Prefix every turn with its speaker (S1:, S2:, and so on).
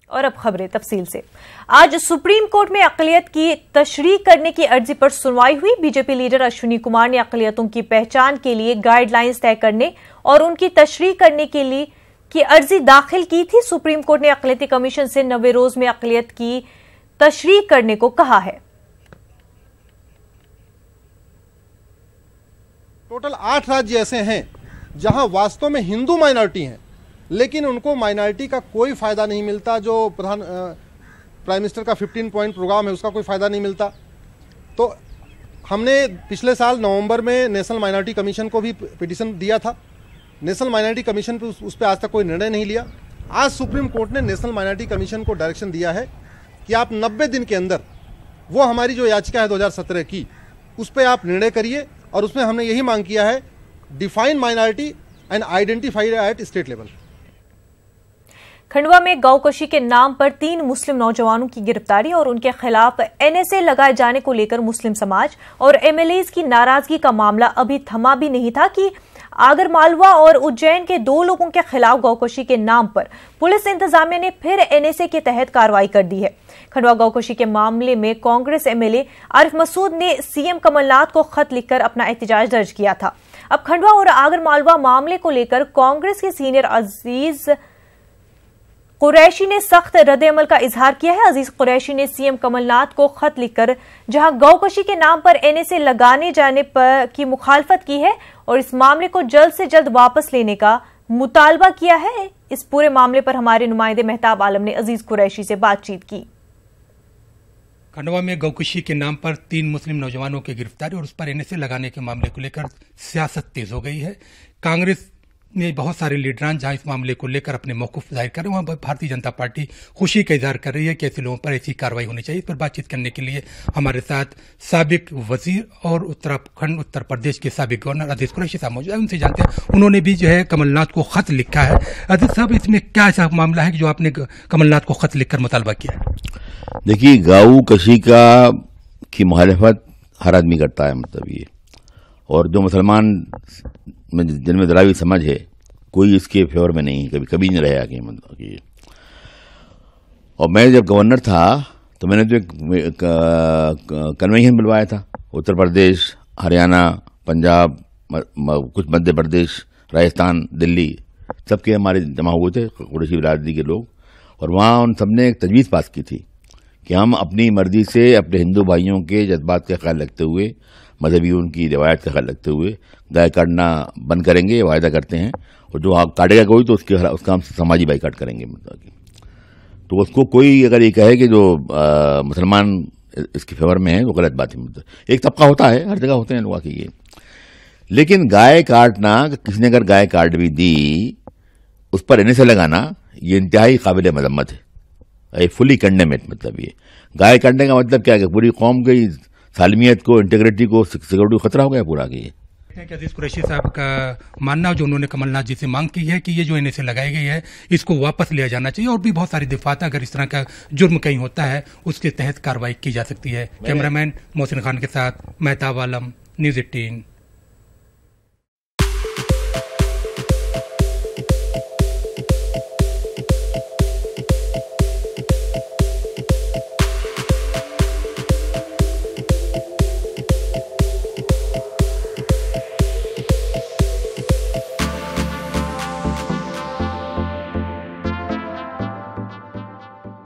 S1: और अब खबरें तफसील से। आज सुप्रीम कोर्ट में अक़लियत की तशरीह करने की अर्जी पर सुनवाई हुई। बीजेपी लीडर अश्विनी कुमार ने अक़लियतों की पहचान के लिए गाइडलाइंस तय करने और उनकी तशरीह करने के लिए की अर्जी दाखिल की थी। सुप्रीम कोर्ट ने अक़लियती कमीशन से 90 रोज में अक़लियत की तशरीह करने को कहा है।
S2: टोटल 8 राज्य ऐसे हैं जहां वास्तव में हिंदू माइनॉरिटी हैं, लेकिन उनको माइनॉरिटी का कोई फायदा नहीं मिलता। जो प्राइम मिनिस्टर का 15 पॉइंट प्रोग्राम है उसका कोई फायदा नहीं मिलता। तो हमने पिछले साल नवंबर में नेशनल माइनॉरिटी कमीशन को भी पिटीशन दिया था। नेशनल माइनॉरिटी कमीशन पे उस पर आज तक कोई निर्णय नहीं लिया। आज सुप्रीम कोर्ट ने नेशनल माइनॉरिटी कमीशन को डायरेक्शन दिया है कि आप 90 दिन के अंदर वो हमारी जो याचिका है 2017 की उस पर आप निर्णय करिए। और उसमें हमने यही मांग किया है, define minority and identified at state level.
S1: Khandwa में गौकशी के नाम पर 3 मुस्लिम नौजवानों की गिरफ्तारी और उनके खिलाफ एनएसए लगाए जाने को लेकर मुस्लिम समाज और एमएलएज की नाराजगी का मामला अभी थमा भी नहीं था कि आगरमालवा और उज्जैन के 2 लोगों के खिलाफ गौकशी के नाम पर पुलिस इंतजामिया ने फिर एनएसए के तहत कार्रवाई कर दी है। खंडवा गौकशी के मामले में कांग्रेस एमएलए आरिफ मसूद ने सीएम कमलनाथ को खत लिखकर अपना एहतजाज दर्ज किया था। अब खंडवा और आगरमालवा मामले को लेकर कांग्रेस के सीनियर अजीज कुरैशी ने सख्त रद्द-ए-अमल का इजहार किया है। अजीज कुरैशी ने सीएम कमलनाथ को खत लिखकर जहां गौकशी के नाम पर एनएसए लगाने जाने पर की मुखालफत की है और इस मामले को जल्द से जल्द वापस लेने का मुतालबा किया है। इस पूरे मामले पर हमारे नुमाइंदे मेहताब आलम ने अजीज कुरैशी से बातचीत की।
S3: खंडवा में गौकशी के नाम पर 3 मुस्लिम नौजवानों की गिरफ्तारी और उस पर एनएसए लगाने के मामले को लेकर सियासत तेज हो गई है। कांग्रेस ने बहुत सारे लीडरान जहां इस मामले को लेकर अपने मौक़िफ़ जाहिर कर रहे हैं, वहां भारतीय जनता पार्टी खुशी का इजहार कर रही है कि ऐसे लोगों पर ऐसी कार्रवाई होनी चाहिए। इस पर बातचीत करने के लिए हमारे साथ साबिक वजीर और उत्तराखंड उत्तर प्रदेश के साबिक गवर्नर अजीज कुरैशी साहब मौजूद हैं। उनसे जानते हैं, उन्होंने भी जो है कमलनाथ को खत लिखा है। अजीज साहब, इसमें क्या ऐसा मामला है कि जो आपने कमलनाथ को खत लिखकर मुतालबा किया है?
S4: देखिए, गाँव कशी की मुखालफत हर आदमी करता है, मतलब ये, और जो मुसलमान में जिनमें दरावी समझ है, कोई इसके फेवर में नहीं, कभी नहीं रहा कि मतलब कि। और मैं जब गवर्नर था तो मैंने तो एक कन्वेंशन बुलवाया था। उत्तर प्रदेश, हरियाणा, पंजाब, कुछ मध्य प्रदेश, राजस्थान, दिल्ली, सबके हमारे जमा हुए थे कुरैशी बिरादरी के लोग। और वहाँ उन सबने एक तजवीज़ पास की थी कि हम अपनी मर्जी से अपने हिंदू भाइयों के जज्बात का ख्याल रखते हुए, मजहबी उनकी रिवायत का ख्याल रखते हुए गाय काटना बंद करेंगे, वायदा करते हैं। और जो काटेगा कोई तो उसका हम समाजी बाइकाट करेंगे, मतलब कि। तो उसको कोई अगर ये कहे कि जो मुसलमान इसके फेवर में है, वो गलत बात है। मतलब एक तबका होता है, हर जगह होते हैं लोग के ये। लेकिन गाय काटना, किसी ने अगर गाय काट भी दी, उस पर एनएसए लगाना, ये इंतहाई काबिल मजम्मत है। I fully condemn it. मतलब ये गाय काटने का मतलब क्या है? पूरी कौम की सालमियत को, इंटीग्रिटी को, सिक्योरिटी को खतरा हो गया पूरा। कि
S3: अजीज कुरैशी साहब का मानना, जो उन्होंने कमलनाथ जी से मांग की है कि ये जो एनएसए लगाई गई है इसको वापस लिया जाना चाहिए, और भी बहुत सारी दिफात, अगर इस तरह का जुर्म कहीं होता है उसके तहत कार्रवाई की जा सकती है। कैमरामैन मोहसिन खान के साथ मेहताब आलम, न्यूज़ 18।